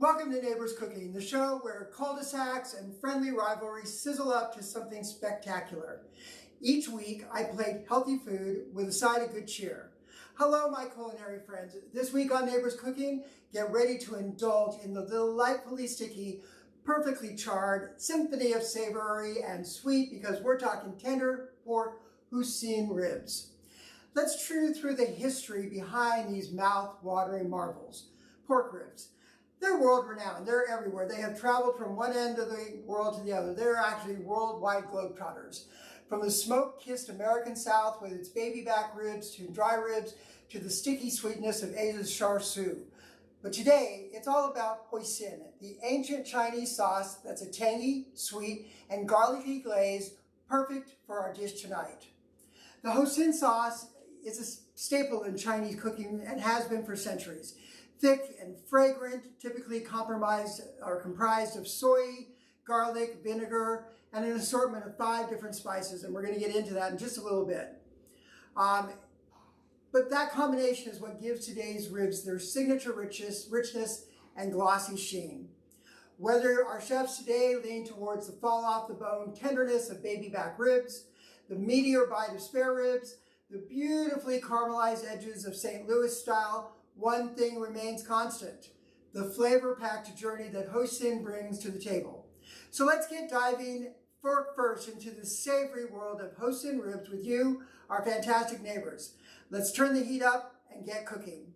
Welcome to Neighbors Cooking, the show where cul-de-sacs and friendly rivalries sizzle up to something spectacular. Each week, I plate healthy food with a side of good cheer. Hello, my culinary friends. This week on Neighbors Cooking, get ready to indulge in the delightfully sticky, perfectly charred symphony of savory and sweet because we're talking tender pork Hoisin ribs. Let's chew through the history behind these mouth-watering marvels. Pork ribs. They're world-renowned. They're everywhere. They have traveled from one end of the world to the other. They're actually worldwide globetrotters. From the smoke-kissed American South with its baby back ribs to dry ribs to the sticky sweetness of Asia's char siu. But today, it's all about Hoisin, the ancient Chinese sauce that's a tangy, sweet, and garlicky glaze, perfect for our dish tonight. The Hoisin sauce is a staple in Chinese cooking and has been for centuries. Thick and fragrant, typically comprised of soy, garlic, vinegar, and an assortment of 5 different spices, and we're going to get into that in just a little bit. But that combination is what gives today's ribs their signature richness and glossy sheen. Whether our chefs today lean towards the fall-off-the-bone tenderness of baby back ribs, the meatier bite of spare ribs, the beautifully caramelized edges of St. Louis style, one thing remains constant: the flavor-packed journey that Hoisin brings to the table. So let's get diving first into the savory world of Hoisin ribs with you, our fantastic neighbors. Let's turn the heat up and get cooking.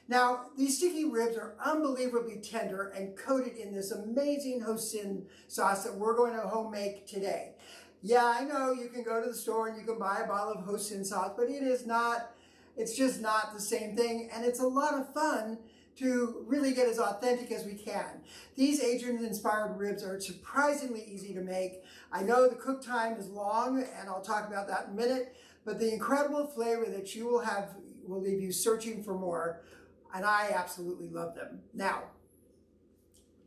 Now, these sticky ribs are unbelievably tender and coated in this amazing Hoisin sauce that we're going to home make today. Yeah, I know you can go to the store and you can buy a bottle of Hoisin sauce, but it's just not the same thing, and it's a lot of fun to really get as authentic as we can. These Asian-inspired ribs are surprisingly easy to make. I know the cook time is long, and I'll talk about that in a minute, but the incredible flavor that you will have will leave you searching for more, and I absolutely love them. Now,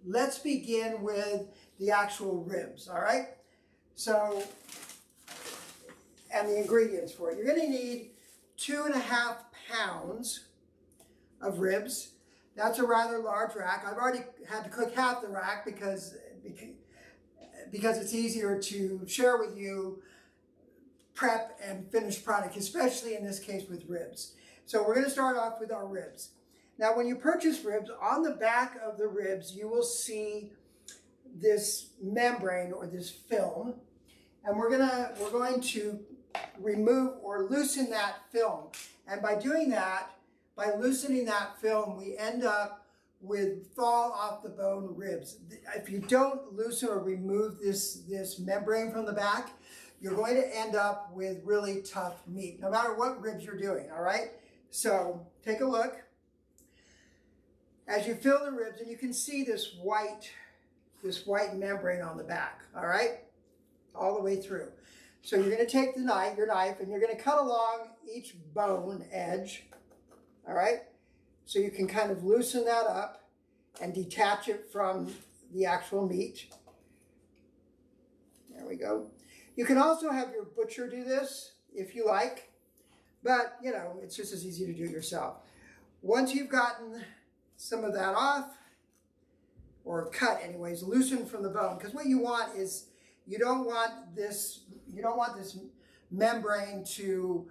let's begin with the actual ribs, all right? So, and the ingredients for it. You're gonna need 2.5 pounds of ribs. That's a rather large rack. I've already had to cook half the rack because it's easier to share with you prep and finished product, especially in this case with ribs. So we're gonna start off with our ribs. Now, when you purchase ribs, on the back of the ribs, you will see this membrane or this film, and we're going to remove or loosen that film. And by doing that, by loosening that film, we end up with fall off the bone ribs. If you don't loosen or remove this membrane from the back, you're going to end up with really tough meat, no matter what ribs you're doing, all right? So take a look. As you fill the ribs, and you can see this white membrane on the back, all right? All the way through. So you're going to take your knife, and you're going to cut along each bone edge, all right? So you can kind of loosen that up and detach it from the actual meat. There we go. You can also have your butcher do this if you like, but you know, it's just as easy to do yourself. Once you've gotten some of that off, or cut anyways, loosen from the bone, because what you want is, you don't want this membrane to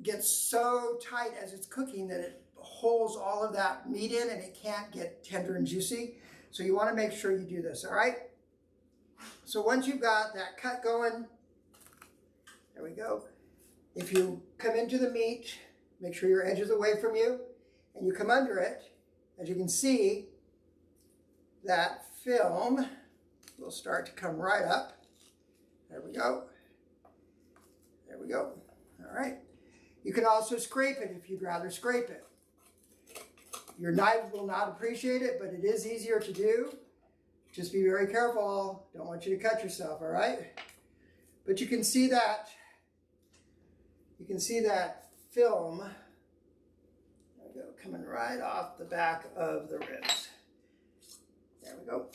get so tight as it's cooking that it holds all of that meat in and it can't get tender and juicy. So you want to make sure you do this, all right? So once you've got that cut going, there we go. If you come into the meat, make sure your edge is away from you, and you come under it, as you can see, that film will start to come right up. There we go. There we go. All right. You can also scrape it if you'd rather scrape it. Your knife will not appreciate it, but it is easier to do. Just be very careful. Don't want you to cut yourself, all right? But you can see that. You can see that film. There we go, coming right off the back of the ribs. There we go.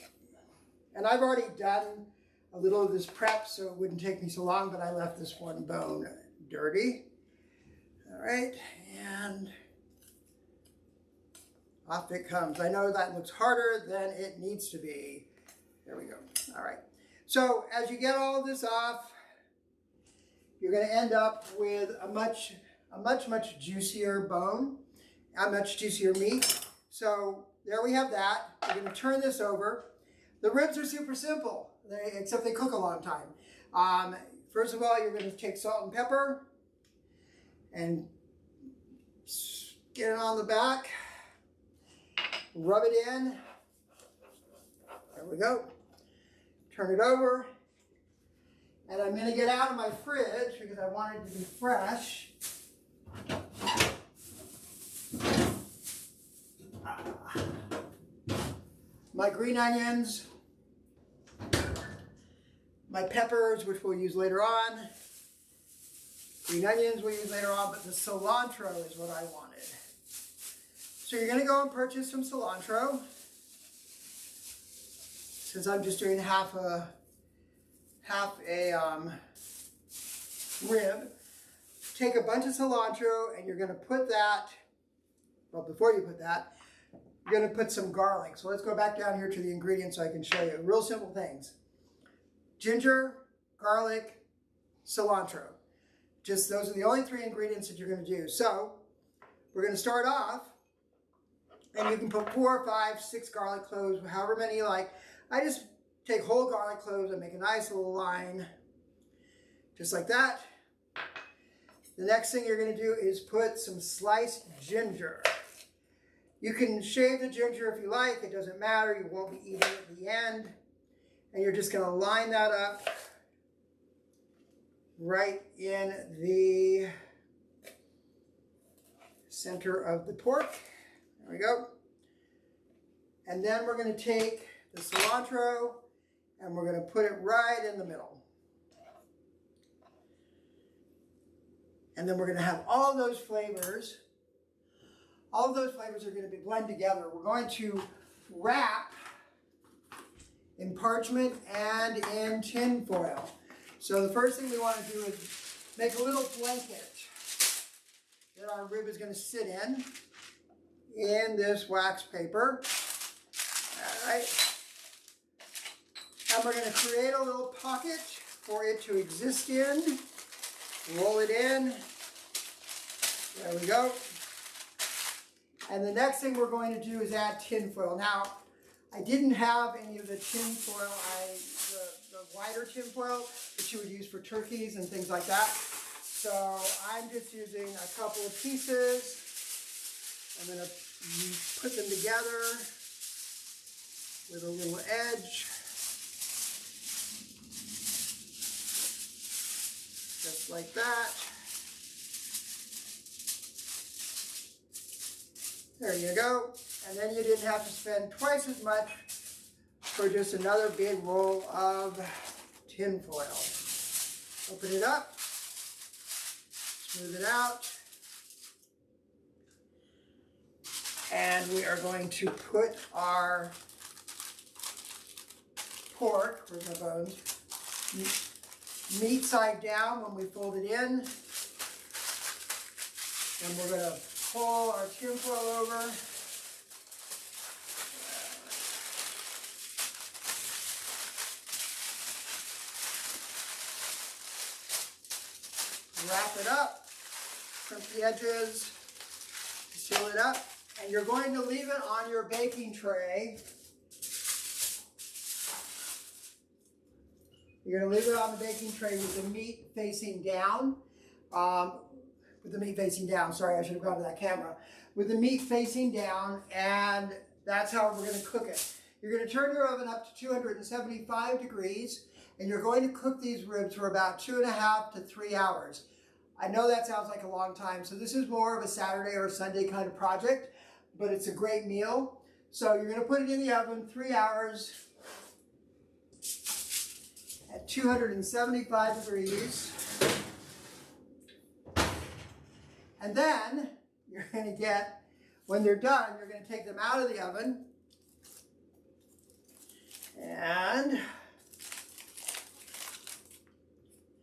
And I've already done a little of this prep, so it wouldn't take me so long, but I left this one bone dirty. All right, and Off it comes. I know that looks harder than it needs to be. There we go. All right. So as you get all of this off, you're going to end up with a much juicier bone, a much juicier meat. So there we have that. We're going to turn this over. The ribs are super simple, except they cook a long time. First of all, you're going to take salt and pepper and get it on the back. Rub it in. There we go. Turn it over. And I'm going to get out of my fridge because I want it to be fresh. My green onions. My peppers, which we'll use later on. Green onions we'll use later on, but the cilantro is what I wanted. So you're going to go and purchase some cilantro. Since I'm just doing half a rib, take a bunch of cilantro and you're going to put that, well, before you put that, you're going to put some garlic. So let's go back down here to the ingredients so I can show you. Real simple things. Ginger, garlic, cilantro. Just those are the only 3 ingredients that you're going to do. So we're going to start off, and you can put 4, 5, 6 garlic cloves, however many you like. I just take whole garlic cloves and make a nice little line, just like that. The next thing you're going to do is put some sliced ginger. You can shave the ginger if you like. It doesn't matter. You won't be eating it at the end. And you're just going to line that up right in the center of the pork. There we go. And then we're going to take the cilantro and we're going to put it right in the middle. And then we're going to have all those flavors. All of those flavors are going to be blended together. We're going to wrap in parchment and in tin foil. So the first thing we want to do is make a little blanket that our rib is going to sit in this wax paper. All right. And we're going to create a little pocket for it to exist in. Roll it in. There we go. And the next thing we're going to do is add tin foil. Now, I didn't have any of the tin foil, the wider tin foil that you would use for turkeys and things like that. So I'm just using a couple of pieces. I'm going to put them together with a little edge. Just like that. There you go. And then you didn't have to spend twice as much for just another big roll of tin foil. Open it up, smooth it out, and we are going to put our pork, where's my bones, meat side down when we fold it in. And we're going to pull our tin foil over. Wrap it up, crimp the edges, seal it up, and you're going to leave it on your baking tray. You're going to leave it on the baking tray with the meat facing down. Sorry, I should have gone to that camera. With the meat facing down, and that's how we're going to cook it. You're going to turn your oven up to 275 degrees, and you're going to cook these ribs for about 2.5 to 3 hours. I know that sounds like a long time, so this is more of a Saturday or Sunday kind of project, but it's a great meal. So you're going to put it in the oven 3 hours at 275 degrees. And then you're going to get, when they're done, you're going to take them out of the oven. And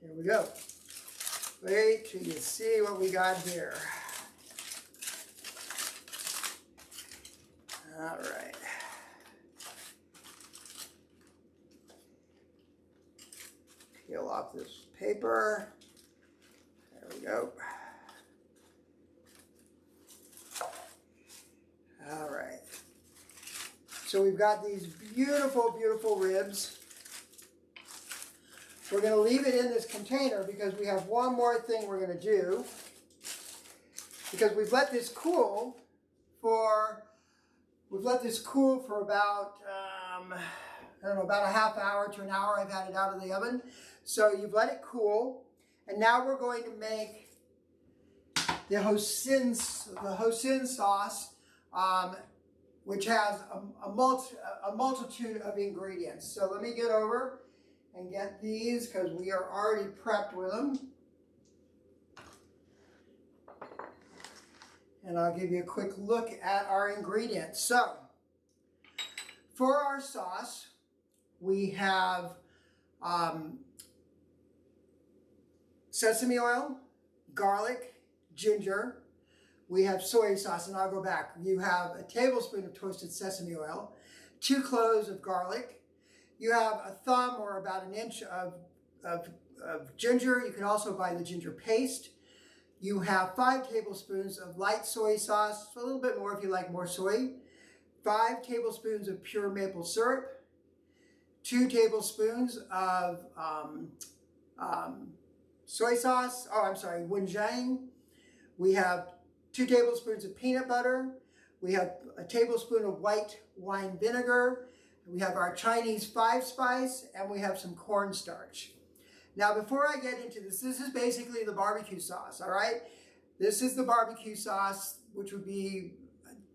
here we go. Wait till you see what we got here. All right. Peel off this paper. There we go. All right. So we've got these beautiful, beautiful ribs. We're going to leave it in this container because we have one more thing we're going to do. Because we've let this cool for about, I don't know, about a half hour to an hour. I've had it out of the oven. So you've let it cool. And now we're going to make the Hoisin sauce, which has a multitude of ingredients. So let me get over and get these because we are already prepped with them. And I'll give you a quick look at our ingredients. So, for our sauce, we have sesame oil, garlic, ginger. We have soy sauce, and I'll go back. You have a tablespoon of toasted sesame oil, 2 cloves of garlic. You have a thumb or about an inch of ginger. You can also buy the ginger paste. You have 5 tablespoons of light soy sauce, a little bit more if you like more soy. 5 tablespoons of pure maple syrup. 2 tablespoons of soy sauce. Oh, I'm sorry, Hoisin. We have 2 tablespoons of peanut butter. We have a tablespoon of white wine vinegar. We have our Chinese 5-spice, and we have some cornstarch. Now, before I get into this is basically the barbecue sauce, all right? This is the barbecue sauce, which would be,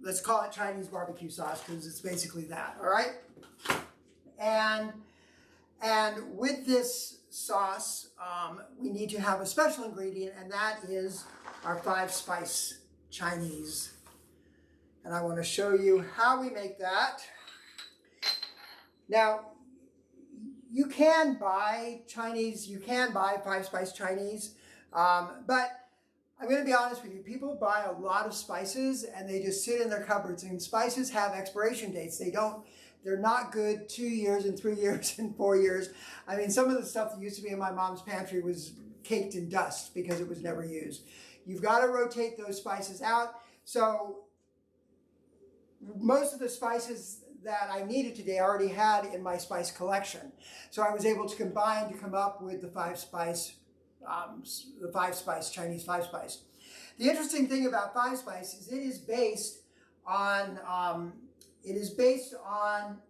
let's call it Chinese barbecue sauce, because it's basically that, all right? And with this sauce, we need to have a special ingredient, and that is our 5-spice Chinese. And I want to show you how we make that. Now, you can buy Chinese, you can buy 5-spice Chinese, but I'm going to be honest with you, people buy a lot of spices and they just sit in their cupboards, and spices have expiration dates. They're not good 2 years and 3 years and 4 years. I mean, some of the stuff that used to be in my mom's pantry was caked in dust because it was never used. You've got to rotate those spices out. So most of the spices that I needed today I already had in my spice collection. So I was able to combine to come up with the 5-spice, Chinese 5-spice. The interesting thing about 5-spice is it is based on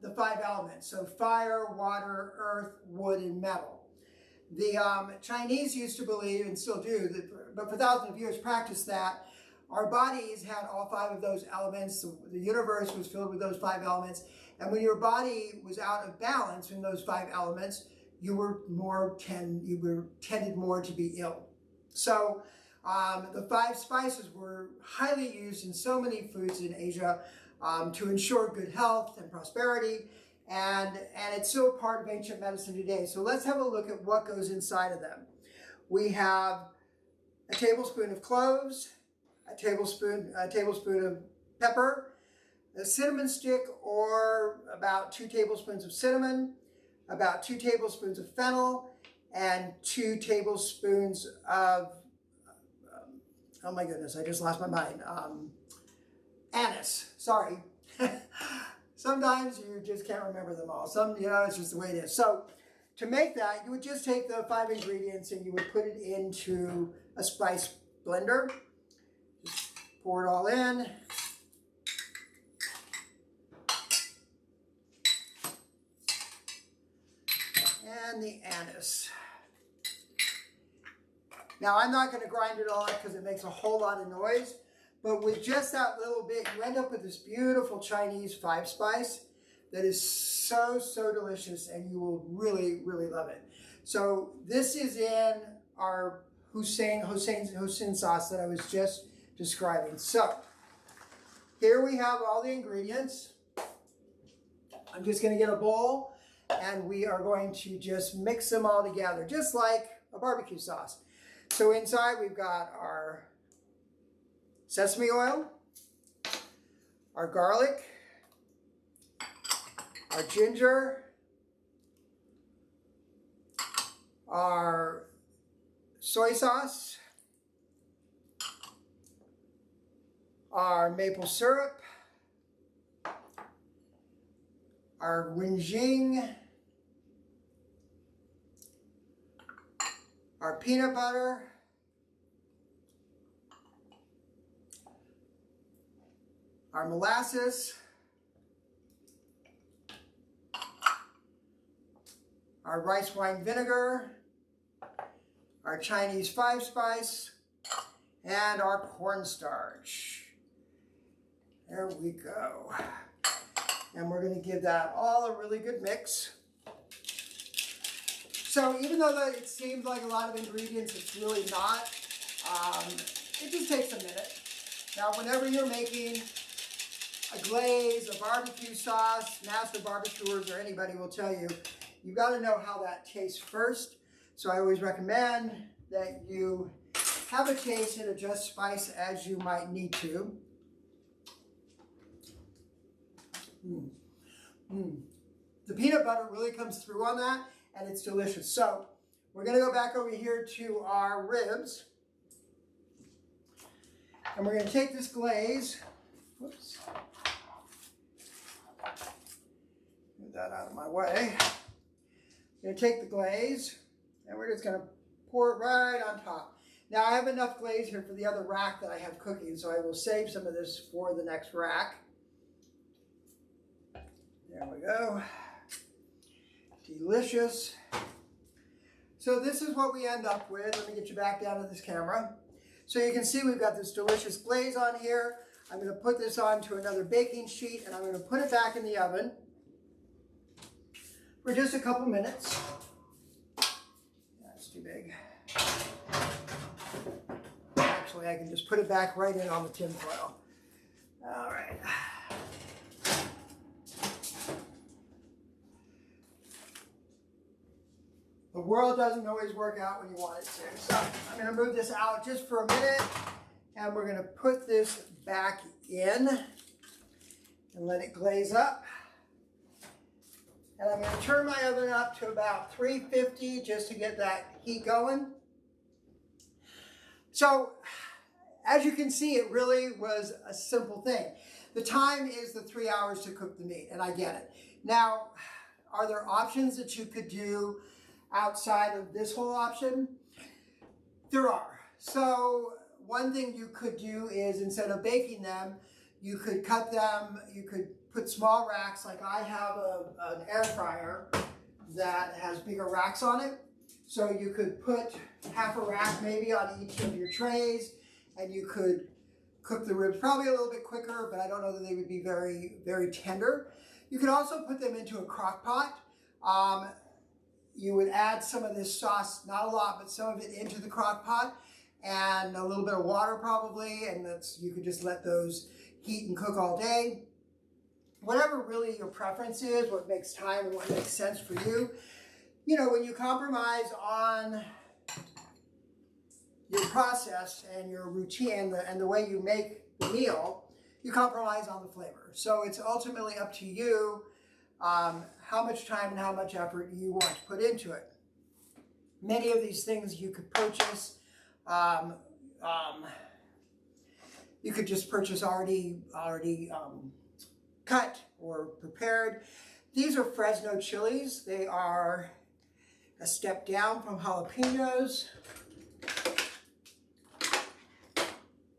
the 5 elements. So fire, water, earth, wood, and metal. The Chinese used to believe, and still do, but for thousands of years practiced that our bodies had all 5 of those elements. The universe was filled with those 5 elements. And when your body was out of balance in those 5 elements, you were tended more to be ill. So the 5 spices were highly used in so many foods in Asia to ensure good health and prosperity. And it's still part of ancient medicine today. So let's have a look at what goes inside of them. We have a tablespoon of cloves, a tablespoon of pepper, a cinnamon stick or about 2 tablespoons of cinnamon, about 2 tablespoons of fennel, and 2 tablespoons of, oh my goodness, I just lost my mind, anise, sorry. Sometimes you just can't remember them all. It's just the way it is. So to make that, you would just take the 5 ingredients and you would put it into a spice blender. Just pour it all in. And the anise. Now, I'm not going to grind it all up because it makes a whole lot of noise, but with just that little bit, you end up with this beautiful Chinese 5-spice that is so, so delicious, and you will really, really love it. So this is in our Hoisin sauce that I was just describing. So here we have all the ingredients. I'm just going to get a bowl, and we are going to just mix them all together, just like a barbecue sauce. So inside we've got our sesame oil, our garlic, our ginger, our soy sauce, our maple syrup, our Hoisin, our peanut butter, our molasses, our rice wine vinegar, our Chinese 5-spice, and our cornstarch. There we go. And we're going to give that all a really good mix. So even though it seems like a lot of ingredients, it's really not. It just takes a minute. Now, whenever you're making a glaze, a barbecue sauce, master barbecuers or anybody will tell you, you've got to know how that tastes first. So I always recommend that you have a taste and adjust spice as you might need to. The peanut butter really comes through on that, and it's delicious. So we're going to go back over here to our ribs, and we're going to take this glaze. Whoops. Move that out of my way. I'm going to take the glaze, and we're just going to pour it right on top. Now I have enough glaze here for the other rack that I have cooking, so I will save some of this for the next rack. There we go. Delicious. So this is what we end up with. Let me get you back down to this camera. So you can see we've got this delicious glaze on here. I'm going to put this onto another baking sheet, and I'm going to put it back in the oven for just a couple minutes. That's too big. Actually, I can just put it back right in on the tin foil. All right. The world doesn't always work out when you want it to. So I'm going to move this out just for a minute, and we're going to put this back in and let it glaze up. And I'm going to turn my oven up to about 350 just to get that heat going. So as you can see, it really was a simple thing. The time is the 3 hours to cook the meat, and I get it. Now, are there options that you could do outside of this whole option? There are. So one thing you could do is, instead of baking them, you could cut them, you could put small racks. Like I have an air fryer that has bigger racks on it. So you could put half a rack maybe on each of your trays, and you could cook the ribs probably a little bit quicker, but I don't know that they would be very, very tender. You could also put them into a crock pot. You would add some of this sauce, not a lot, but some of it into the crock pot, and a little bit of water probably, and you could just let those heat and cook all day. Whatever really your preference is, what makes time and what makes sense for you. You know, when you compromise on your process and your routine and the way you make the meal, you compromise on the flavor. So it's ultimately up to you how much time and how much effort you want to put into it. Many of these things you could purchase. You could just purchase already cut or prepared. These are Fresno chilies. They are a step down from jalapenos.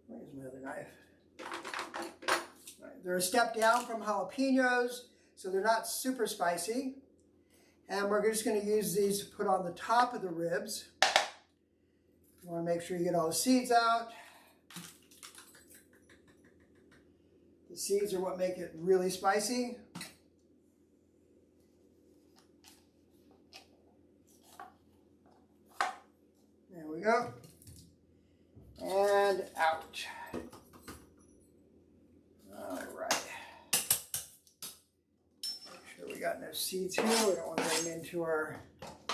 Where's my other knife? Right, they're a step down from jalapenos. So they're not super spicy. And we're just going to use these to put on the top of the ribs. You want to make sure you get all the seeds out. The seeds are what make it really spicy. There we go. And out. All right. We got no seeds here. We don't want to bring them into our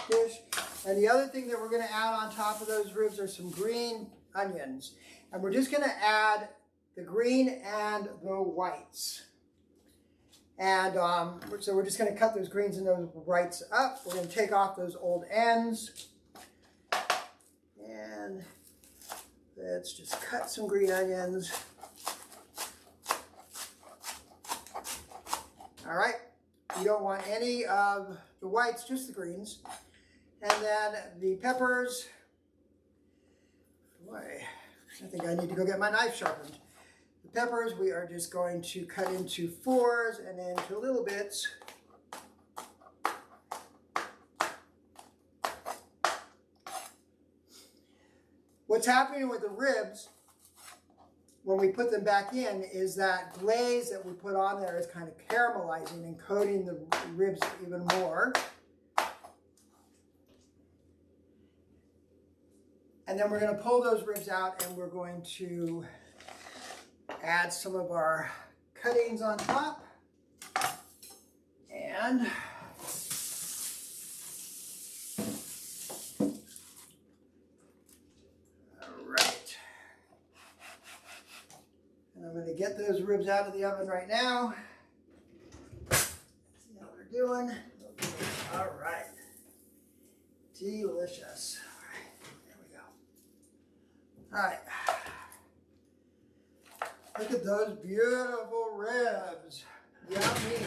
dish. And the other thing that we're going to add on top of those ribs are some green onions. And we're just going to add the green and the whites. And so we're just going to cut those greens and those whites up. We're going to take off those old ends. And let's just cut some green onions. All right. You don't want any of the whites, just the greens. And then the peppers. Boy, I think I need to go get my knife sharpened. The peppers we are just going to cut into 4s and into little bits. What's happening with the ribs when we put them back in is that glaze that we put on there is kind of caramelizing and coating the ribs even more. And then we're going to pull those ribs out and we're going to add some of our cuttings on top. And all right. And I'm going to get those ribs out of the oven right now. See how they're doing. All right. Delicious. All right, look at those beautiful ribs. Yummy.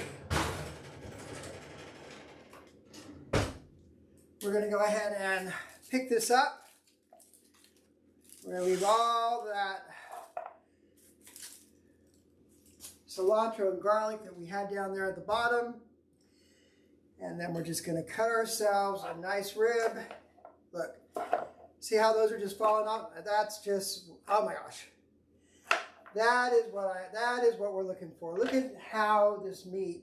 We're gonna go ahead and pick this up. We're gonna leave all that cilantro and garlic that we had down there at the bottom. And then we're just gonna cut ourselves a nice rib. Look. See how those are just falling off? That's just, oh my gosh. That is what we're looking for. Look at how this meat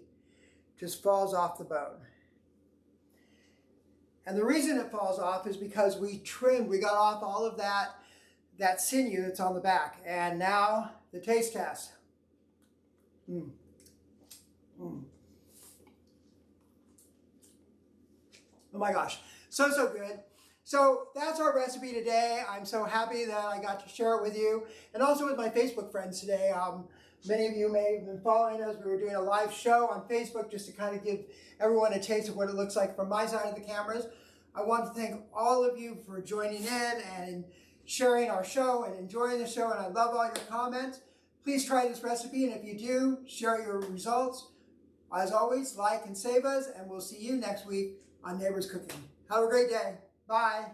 just falls off the bone. And the reason it falls off is because we got off all of that sinew that's on the back. And now the taste test. Oh my gosh, so good. So that's our recipe today. I'm so happy that I got to share it with you and also with my Facebook friends today. Many of you may have been following us. We were doing a live show on Facebook just to kind of give everyone a taste of what it looks like from my side of the cameras. I want to thank all of you for joining in and sharing our show and enjoying the show, and I love all your comments. Please try this recipe, and if you do, share your results. As always, like and save us, and we'll see you next week on Neighbors Cooking. Have a great day. Bye.